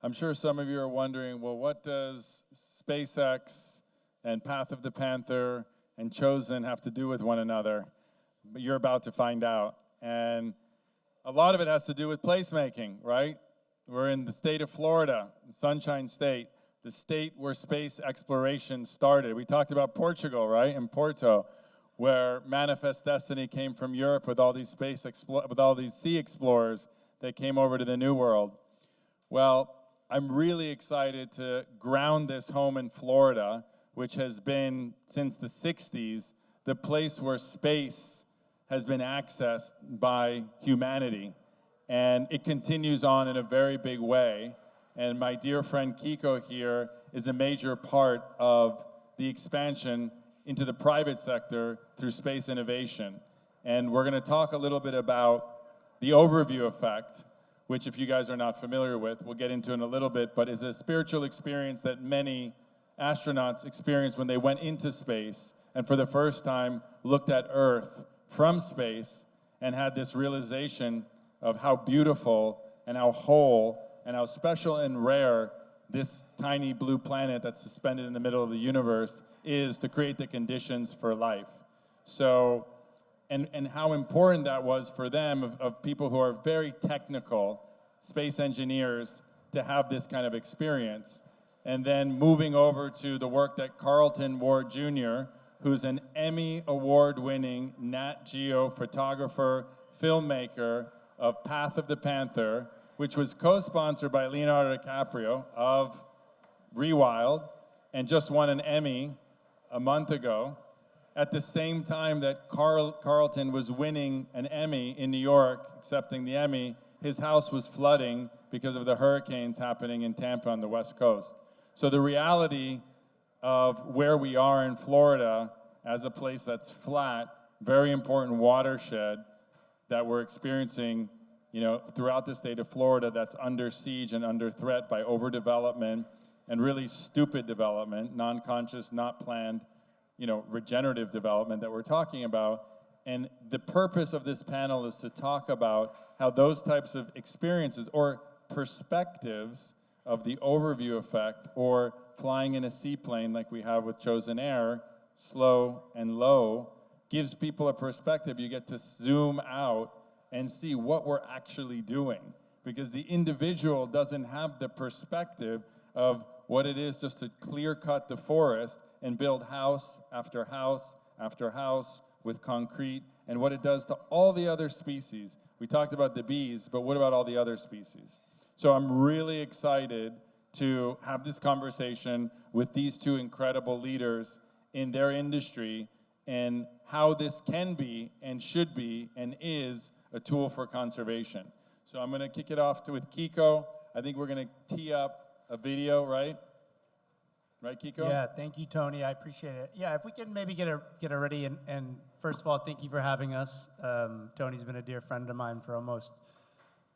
I'm sure some of you are wondering, well, what does SpaceX and Path of the Panther and Chosen have to do with one another? But you're about to find out. And a lot of it has to do with placemaking, right? We're in the state of Florida, the Sunshine State, the state where space exploration started. We talked about Portugal, right, in Porto, where Manifest Destiny came from Europe with all these sea explorers that came over to the New World. Well, I'm really excited to ground this home in Florida, which has been, since the 60s, the place where space has been accessed by humanity. And it continues on in a very big way. And my dear friend Kiko here is a major part of the expansion into the private sector through space innovation. And we're gonna talk a little bit about the overview effect, which if you guys are not familiar with, we'll get into in a little bit, but is a spiritual experience that many astronauts experienced when they went into space and for the first time looked at Earth from space and had this realization of how beautiful and how whole and how special and rare this tiny blue planet that's suspended in the middle of the universe is to create the conditions for life. So, and how important that was for them, of people who are very technical, space engineers, to have this kind of experience. And then moving over to the work that Carlton Ward Jr., who's an Emmy award-winning Nat Geo photographer, filmmaker of Path of the Panther, which was co-sponsored by Leonardo DiCaprio of Rewild, and just won an Emmy a month ago, at the same time that Carlton was winning an Emmy in New York, accepting the Emmy. His house was flooding because of the hurricanes happening in Tampa on the West Coast. So the reality of where we are in Florida as a place that's flat, very important watershed that we're experiencing, throughout the state of Florida, that's under siege and under threat by overdevelopment and really stupid development, non-conscious, not planned, regenerative development that we're talking about. And the purpose of this panel is to talk about how those types of experiences or perspectives of the overview effect, or flying in a seaplane like we have with Chosen Air, slow and low, gives people a perspective. You get to zoom out and see what we're actually doing, because the individual doesn't have the perspective of what it is just to clear cut the forest and build house after house after house with concrete, and what it does to all the other species. We talked about the bees, but what about all the other species? So I'm really excited to have this conversation with these two incredible leaders in their industry, and how this can be and should be and is a tool for conservation. So I'm gonna kick it off with Kiko. I think we're gonna tee up a video, right? Right, Kiko? Yeah, thank you, Tony. I appreciate it. Yeah, if we can maybe get it ready, and first of all, thank you for having us. Tony's been a dear friend of mine for almost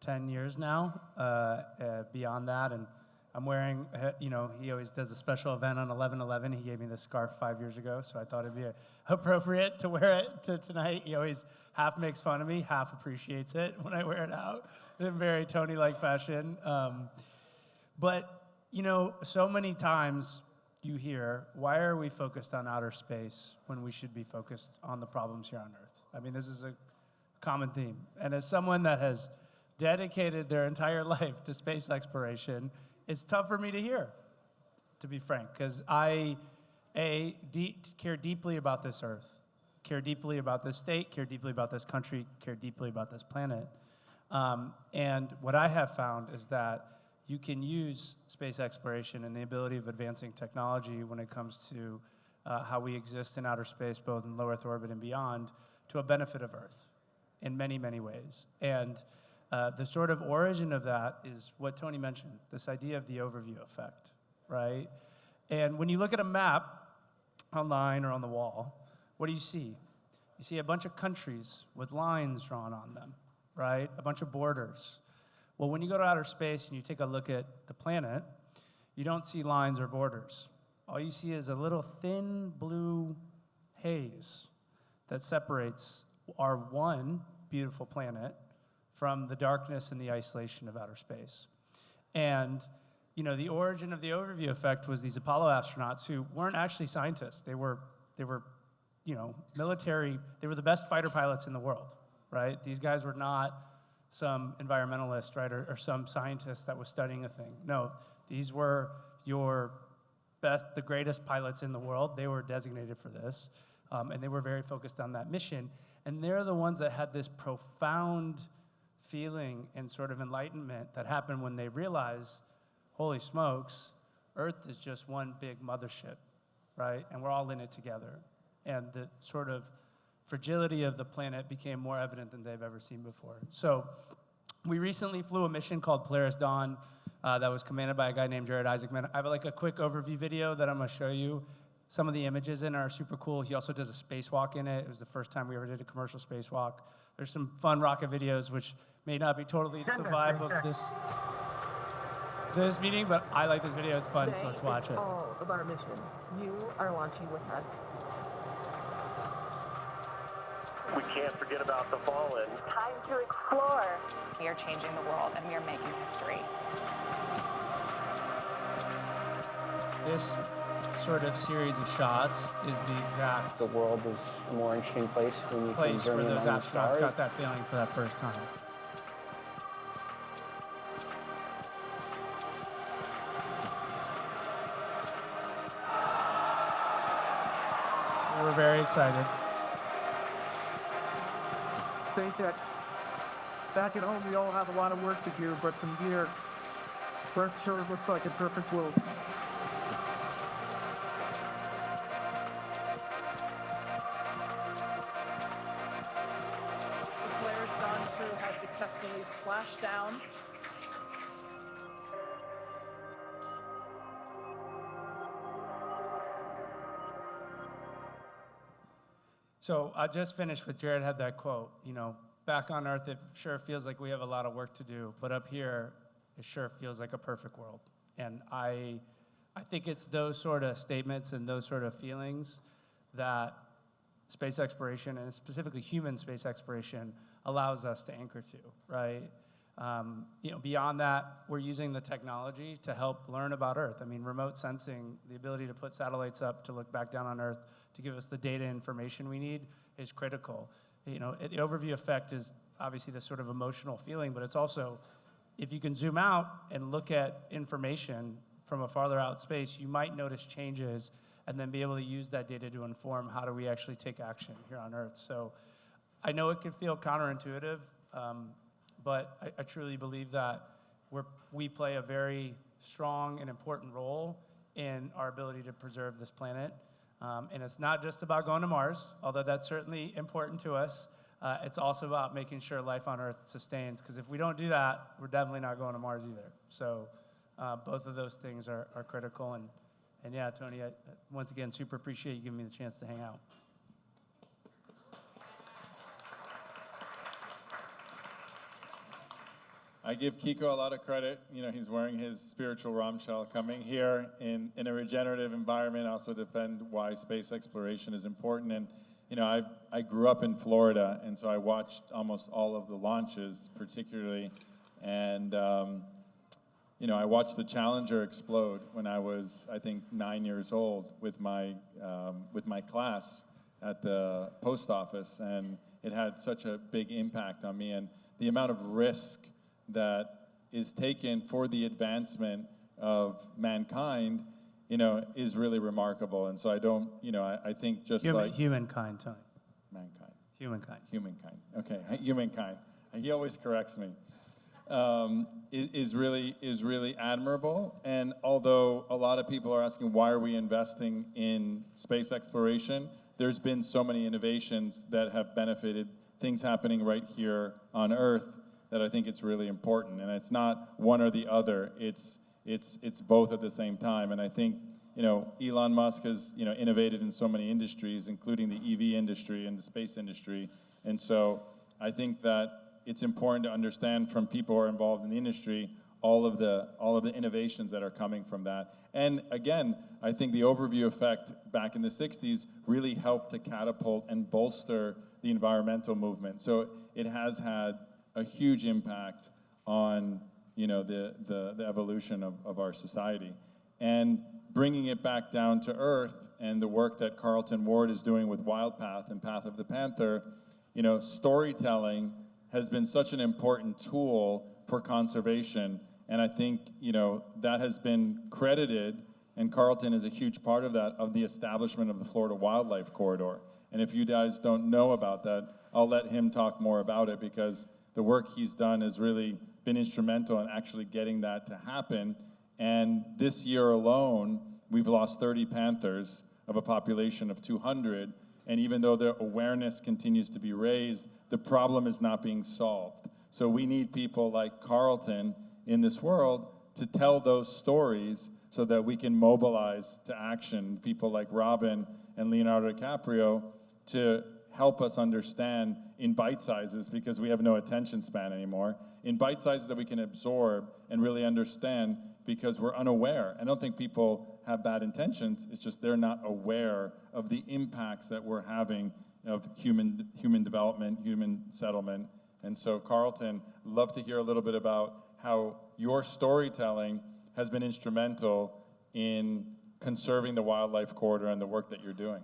10 years now, beyond that, and I'm wearing, he always does a special event on 11/11. He gave me this scarf 5 years ago, so I thought it'd be appropriate to wear it to tonight. He always half makes fun of me, half appreciates it when I wear it out in very Tony-like fashion. But, so many times you hear, why are we focused on outer space when we should be focused on the problems here on Earth? I mean, this is a common theme. And as someone that has dedicated their entire life to space exploration, it's tough for me to hear, to be frank, because I, care deeply about this Earth, care deeply about this state, care deeply about this country, care deeply about this planet. And what I have found is that you can use space exploration and the ability of advancing technology when it comes to how we exist in outer space, both in low Earth orbit and beyond, to a benefit of Earth in many, many ways. And the sort of origin of that is what Tony mentioned, this idea of the overview effect, right? And when you look at a map online or on the wall, what do you see? You see a bunch of countries with lines drawn on them, right? A bunch of borders. Well, when you go to outer space and you take a look at the planet, you don't see lines or borders. All you see is a little thin blue haze that separates our one beautiful planet from the darkness and the isolation of outer space. And the origin of the overview effect was these Apollo astronauts who weren't actually scientists. They were military. They were the best fighter pilots in the world, right? These guys were not some environmentalist, right, or some scientist that was studying a thing. No, these were the greatest pilots in the world. They were designated for this, and they were very focused on that mission. And they're the ones that had this profound feeling and sort of enlightenment that happened when they realized, holy smokes, Earth is just one big mothership, right? And we're all in it together. And the sort of fragility of the planet became more evident than they've ever seen before. So we recently flew a mission called Polaris Dawn that was commanded by a guy named Jared Isaacman. I have like a quick overview video that I'm gonna show you. Some of the images in it are super cool. He also does a spacewalk in it. It was the first time we ever did a commercial spacewalk. There's some fun rocket videos, which may not be totally the vibe of this meeting, but I like this video. It's fun, so let's watch it. All of our mission. You are launching with us. We can't forget about the fallen. Time to explore. We are changing the world and we are making history. This sort of series of shots is the exact The world is a more interesting place when you place can where journey those among the astronauts stars. got that feeling for that first time. We were very excited. SpaceX, back at home, we all have a lot of work to do, but from here, Earth sure looks like a perfect world. The Polaris Dawn crew has successfully splashed down. So I just finished with Jared had that quote, back on Earth, it sure feels like we have a lot of work to do, but up here, it sure feels like a perfect world. And I think it's those sort of statements and those sort of feelings that space exploration, and specifically human space exploration, allows us to anchor to, right? Beyond that, we're using the technology to help learn about Earth. I mean, remote sensing, the ability to put satellites up to look back down on Earth to give us the data information we need is critical. The overview effect is obviously this sort of emotional feeling, but it's also, if you can zoom out and look at information from a farther out space, you might notice changes and then be able to use that data to inform how do we actually take action here on Earth. So I know it can feel counterintuitive, but I truly believe that we play a very strong and important role in our ability to preserve this planet. And it's not just about going to Mars, although that's certainly important to us. It's also about making sure life on Earth sustains, because if we don't do that, we're definitely not going to Mars either. So both of those things are critical. And yeah, Tony, I once again super appreciate you giving me the chance to hang out. I give Kiko a lot of credit. He's wearing his spiritual Ramshell, coming here in a regenerative environment, also defend why space exploration is important. And, I grew up in Florida, and so I watched almost all of the launches, particularly. And, I watched the Challenger explode when I was, I think, 9 years old with my class at the post office. And it had such a big impact on me. And the amount of risk that is taken for the advancement of mankind, is really remarkable. And so I think just like humankind, Tony. Mankind. Humankind. Okay, humankind. He always corrects me. Is really admirable. And although a lot of people are asking why are we investing in space exploration, there's been so many innovations that have benefited things happening right here on Earth that I think it's really important. And it's not one or the other, it's both at the same time. And I think, Elon Musk has, innovated in so many industries, including the EV industry and the space industry. And so I think that it's important to understand from people who are involved in the industry all of the innovations that are coming from that. And again, I think the overview effect back in the 60s really helped to catapult and bolster the environmental movement. So it has had a huge impact on the evolution of our society. And bringing it back down to earth, and the work that Carlton Ward is doing with Wild Path and Path of the Panther, storytelling has been such an important tool for conservation. And I think, that has been credited, and Carlton is a huge part of that, of the establishment of the Florida Wildlife Corridor. And if you guys don't know about that, I'll let him talk more about it, because the work he's done has really been instrumental in actually getting that to happen. And this year alone, we've lost 30 panthers of a population of 200. And even though the awareness continues to be raised, the problem is not being solved. So we need people like Carlton in this world to tell those stories so that we can mobilize to action people like Robin and Leonardo DiCaprio to help us understand in bite sizes, because we have no attention span anymore, in bite sizes that we can absorb and really understand, because we're unaware. I don't think people have bad intentions, it's just they're not aware of the impacts that we're having of human development, human settlement. And so Carlton, love to hear a little bit about how your storytelling has been instrumental in conserving the wildlife corridor and the work that you're doing.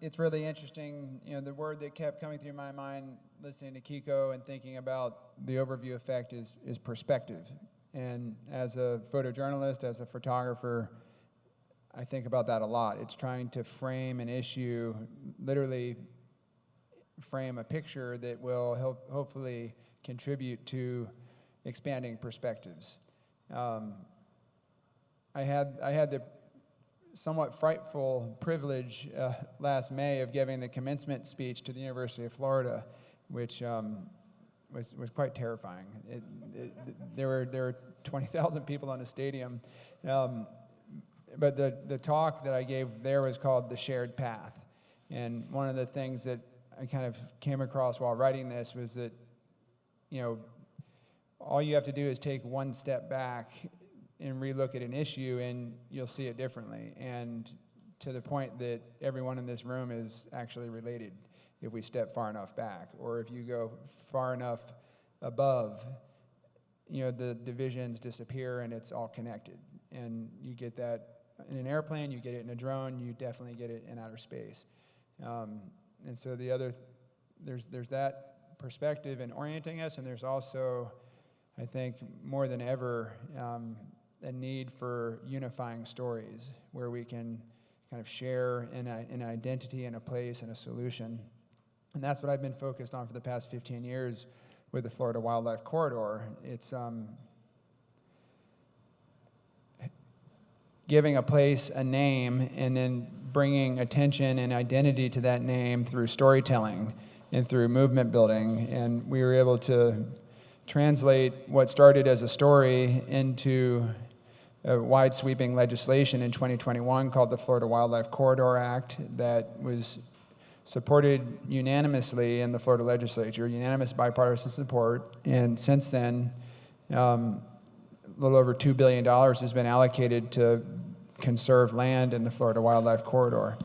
It's really interesting. The word that kept coming through my mind listening to Kiko and thinking about the overview effect is perspective. And as a photojournalist, as a photographer, I think about that a lot. It's trying to frame an issue, literally frame a picture that will hopefully contribute to expanding perspectives. I had the somewhat frightful privilege last May of giving the commencement speech to the University of Florida, which was quite terrifying. There were 20,000 people in the stadium, but the talk that I gave there was called The Shared Path. And one of the things that I kind of came across while writing this was that, all you have to do is take one step back and relook at an issue, and you'll see it differently. And to the point that everyone in this room is actually related if we step far enough back, or if you go far enough above, the divisions disappear and it's all connected. And you get that in an airplane, you get it in a drone, you definitely get it in outer space. And so there's that perspective in orienting us, and there's also, I think, more than ever, a need for unifying stories where we can kind of share an identity and a place and a solution. And that's what I've been focused on for the past 15 years with the Florida Wildlife Corridor. It's giving a place a name and then bringing attention and identity to that name through storytelling and through movement building. And we were able to translate what started as a story into a wide-sweeping legislation in 2021 called the Florida Wildlife Corridor Act that was supported unanimously in the Florida legislature, unanimous bipartisan support. And since then, a little over $2 billion has been allocated to conserve land in the Florida Wildlife Corridor.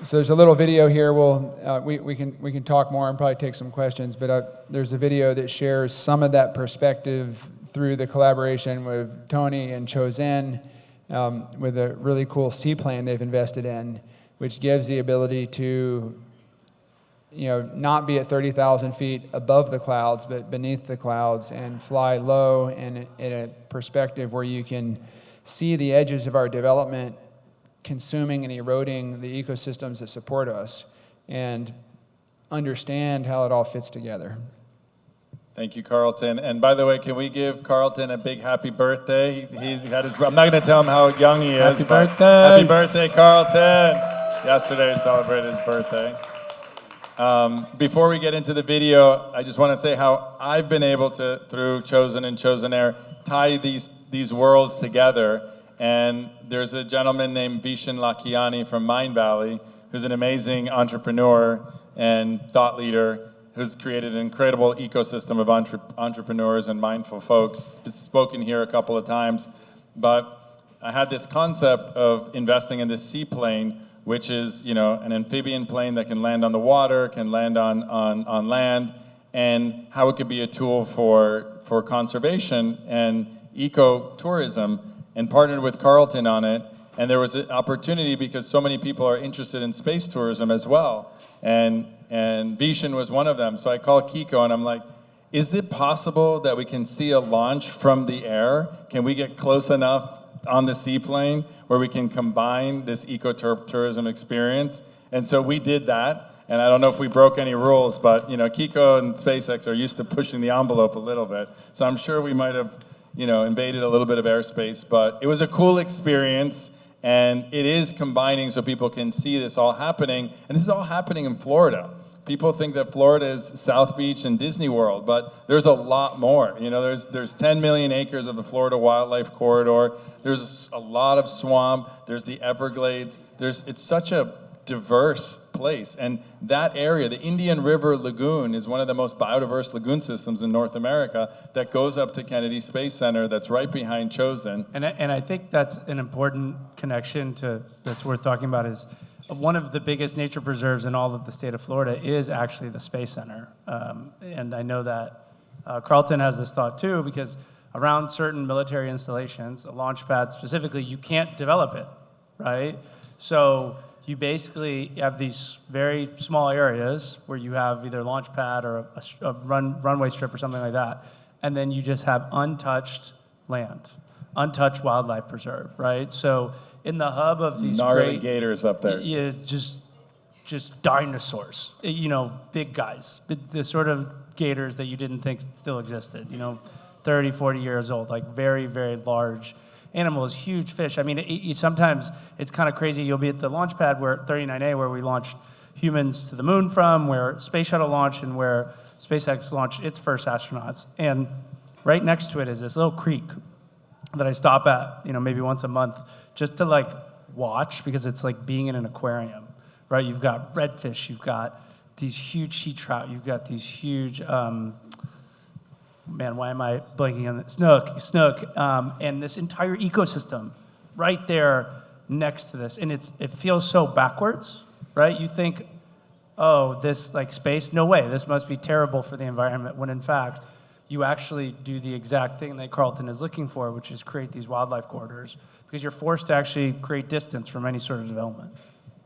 So there's a little video here. We can talk more and probably take some questions, but there's a video that shares some of that perspective through the collaboration with Tony and Chosen with a really cool seaplane they've invested in, which gives the ability to not be at 30,000 feet above the clouds, but beneath the clouds, and fly low and in a perspective where you can see the edges of our development consuming and eroding the ecosystems that support us, and understand how it all fits together. Thank you, Carlton. And by the way, can we give Carlton a big happy birthday? He's had his, I'm not going to tell him how young he is. Happy birthday. Happy birthday, Carlton. Yesterday we celebrated his birthday. Before we get into the video, I just want to say how I've been able to, through Chosen and Chosen Air, tie these worlds together. And there's a gentleman named Vishen Lakiani from Mind Valley, who's an amazing entrepreneur and thought leader, who's created an incredible ecosystem of entrepreneurs and mindful folks. Spoken here a couple of times, but I had this concept of investing in this seaplane which is, you know, an amphibian plane that can land on the water, can land on land, and how it could be a tool for conservation and ecotourism, and partnered with Carlton on it. And there was an opportunity because so many people are interested in space tourism as well. And Vishen was one of them. So I called Kiko and I'm like, is it possible that we can see a launch from the air? Can we get close enough on the seaplane where we can combine this ecotourism experience? And so we did that. And I don't know if we broke any rules, but you know, Kiko and SpaceX are used to pushing the envelope a little bit. So I'm sure we might have, you know, invaded a little bit of airspace, but it was a cool experience. And it is combining so people can see this all happening. And this is all happening in Florida. People think that Florida is South Beach and Disney World, but there's a lot more. You know, there's 10 million acres of the Florida Wildlife Corridor. There's a lot of swamp. There's the Everglades. It's such a diverse place. And that area, the Indian River Lagoon, is one of the most biodiverse lagoon systems in North America that goes up to Kennedy Space Center that's right behind Chosin. And I think that's an important connection that's worth talking about is one of the biggest nature preserves in all of the state of Florida is actually the Space Center. And I know that Carlton has this thought too, because around certain military installations, a launch pad specifically, you can't develop it, right? So you basically have these very small areas where you have either a launch pad or a runway strip or something like that, and then you just have untouched land, untouched wildlife preserve, right? So in the hub of these gnarly gators up there. Yeah, just dinosaurs, you know, big guys, the sort of gators that you didn't think still existed, you know, 30, 40 years old, like very, very large animals, huge fish. I mean, sometimes it's kind of crazy. You'll be at the launch pad where 39A, where we launched humans to the moon from, where Space Shuttle launched, and where SpaceX launched its first astronauts. And right next to it is this little creek that I stop at, you know, maybe once a month, just to like watch, because it's like being in an aquarium, right? You've got redfish, you've got these huge sea trout, you've got these huge, man, why am I blanking on it? Snook, and this entire ecosystem right there next to this. And it feels so backwards, right? You think, oh, this like space, no way, this must be terrible for the environment, when in fact, you actually do the exact thing that Carlton is looking for, which is create these wildlife corridors, because you're forced to actually create distance from any sort of development.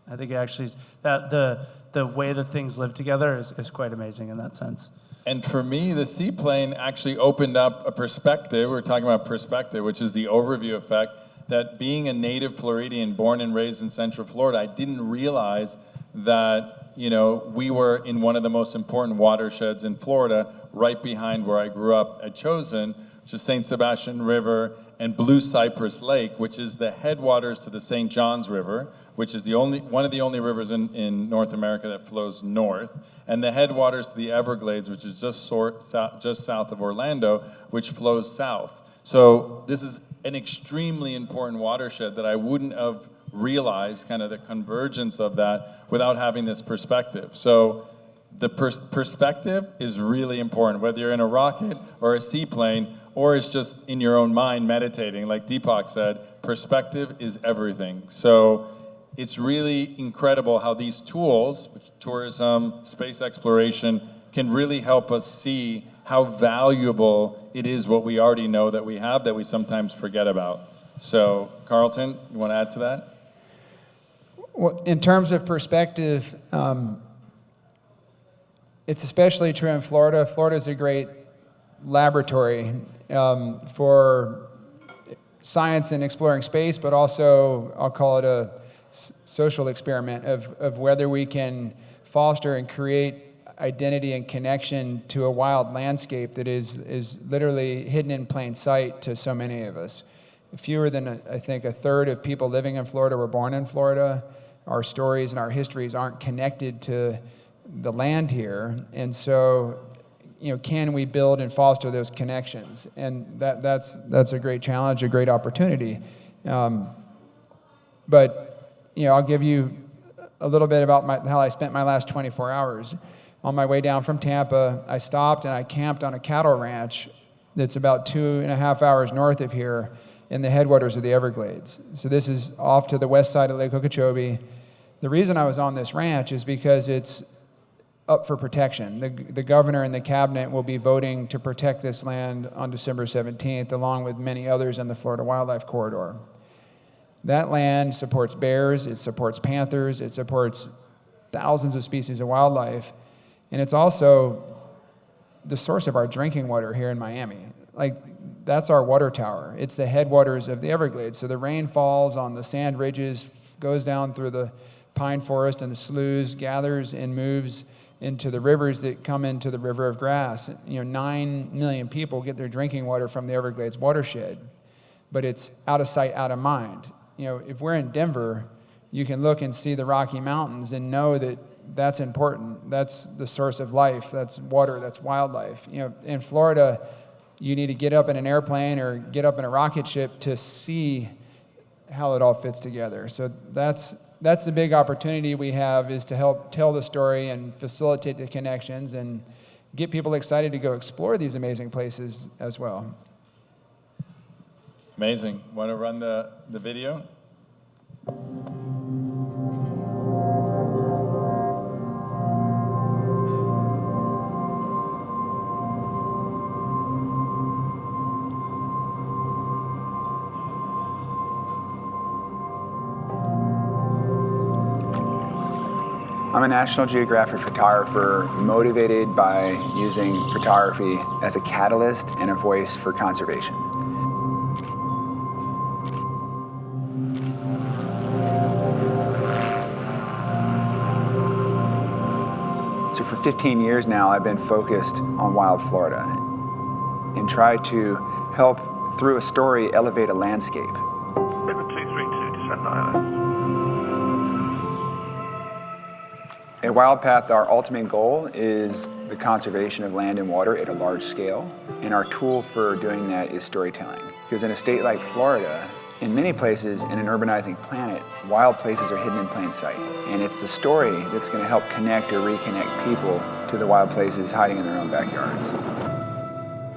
I think it actually is, that the way the things live together is quite amazing in that sense. And for me, the seaplane actually opened up a perspective. We're talking about perspective, which is the overview effect, that being a native Floridian, born and raised in Central Florida, I didn't realize that, you know, we were in one of the most important watersheds in Florida, right behind where I grew up at Chosin, which is St. Sebastian River and Blue Cypress Lake, which is the headwaters to the St. Johns River, which is one of the only rivers in North America that flows north, and the headwaters to the Everglades, which is just south of Orlando, which flows south. So this is an extremely important watershed that I wouldn't have realized, kind of the convergence of that, without having this perspective. So the perspective is really important, whether you're in a rocket or a seaplane, or it's just in your own mind meditating. Like Deepak said, perspective is everything. So it's really incredible how these tools, which tourism, space exploration, can really help us see how valuable it is what we already know that we have that we sometimes forget about. So Carlton, you want to add to that? Well, in terms of perspective, it's especially true in Florida. Florida is a great laboratory for science and exploring space, but also I'll call it a social experiment of whether we can foster and create identity and connection to a wild landscape that is literally hidden in plain sight to so many of us. Fewer than, I think, a third of people living in Florida were born in Florida. Our stories and our histories aren't connected to the land here. And so, you know, can we build and foster those connections? And that's a great challenge, a great opportunity. But, you know, I'll give you a little bit about how I spent my last 24 hours. On my way down from Tampa, I stopped and I camped on a cattle ranch that's about 2.5 hours north of here in the headwaters of the Everglades. So this is off to the west side of Lake Okeechobee. The reason I was on this ranch is because it's up for protection. The governor and the cabinet will be voting to protect this land on December 17th, along with many others in the Florida Wildlife Corridor. That land supports bears, it supports panthers, it supports thousands of species of wildlife, and it's also the source of our drinking water here in Miami. Like, that's our water tower. It's the headwaters of the Everglades. So the rain falls on the sand ridges, goes down through the pine forest and the sloughs, gathers and moves into the rivers that come into the River of Grass. 9 million people get their drinking water from the Everglades watershed, but it's out of sight, out of mind. If we're in Denver, you can look and see the Rocky Mountains and know that that's important. That's the source of life. That's water. That's wildlife. In Florida, you need to get up in an airplane or get up in a rocket ship to see how it all fits together. So that's the big opportunity we have, is to help tell the story and facilitate the connections and get people excited to go explore these amazing places as well. Amazing. Want to run the video? I'm a National Geographic photographer motivated by using photography as a catalyst and a voice for conservation. So for 15 years now, I've been focused on wild Florida and tried to help, through a story, elevate a landscape. River 232, descend island. At WildPath, our ultimate goal is the conservation of land and water at a large scale, and our tool for doing that is storytelling. Because in a state like Florida, in many places in an urbanizing planet, wild places are hidden in plain sight. And it's the story that's going to help connect or reconnect people to the wild places hiding in their own backyards.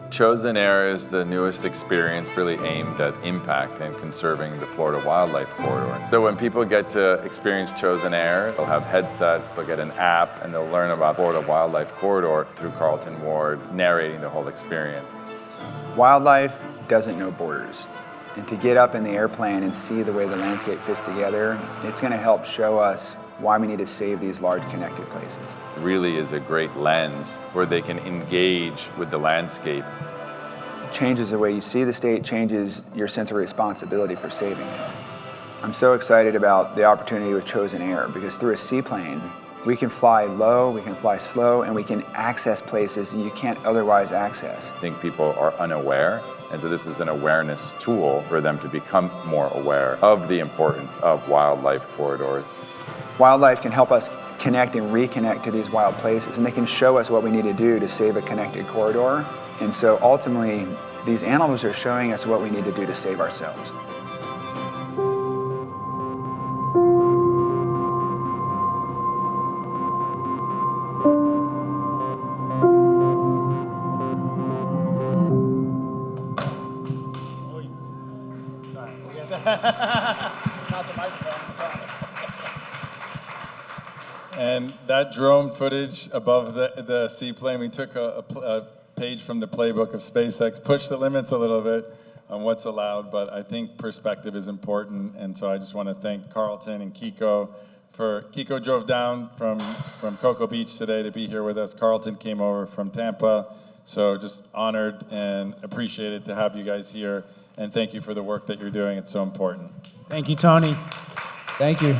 Chosen Air is the newest experience really aimed at impact and conserving the Florida Wildlife Corridor. So when people get to experience Chosen Air, they'll have headsets, they'll get an app, and they'll learn about Florida Wildlife Corridor through Carlton Ward narrating the whole experience. Wildlife doesn't know borders. And to get up in the airplane and see the way the landscape fits together, it's going to help show us why we need to save these large connected places. It really is a great lens where they can engage with the landscape. Changes the way you see the state, changes your sense of responsibility for saving it. I'm so excited about the opportunity with Chosen Air, because through a seaplane, we can fly low, we can fly slow, and we can access places you can't otherwise access. I think people are unaware, and so this is an awareness tool for them to become more aware of the importance of wildlife corridors. Wildlife can help us connect and reconnect to these wild places, and they can show us what we need to do to save a connected corridor. And so ultimately, these animals are showing us what we need to do to save ourselves. And that drone footage above the seaplane, we took a page from the playbook of SpaceX, pushed the limits a little bit on what's allowed, but I think perspective is important, and so I just want to thank Carlton and Kiko Kiko drove down from Cocoa Beach today to be here with us. Carlton came over from Tampa, so just honored and appreciated to have you guys here, and thank you for the work that you're doing. It's so important. Thank you, Tony. Thank you.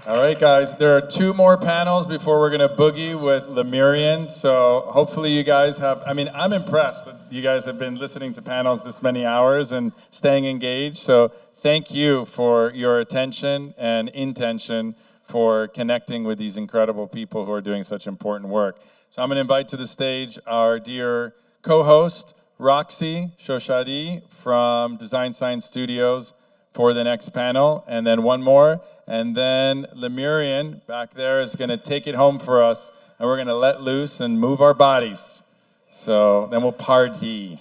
All right, guys, there are 2 more panels before we're gonna boogie with Lemurian. So hopefully you guys have, I'm impressed that you guys have been listening to panels this many hours and staying engaged. So thank you for your attention and intention for connecting with these incredible people who are doing such important work. So I'm gonna invite to the stage our dear co-host, Roxy Shoshadi from Design Science Studios for the next panel, and then one more. And then Lemurian back there is going to take it home for us, and we're going to let loose and move our bodies. So then we'll party.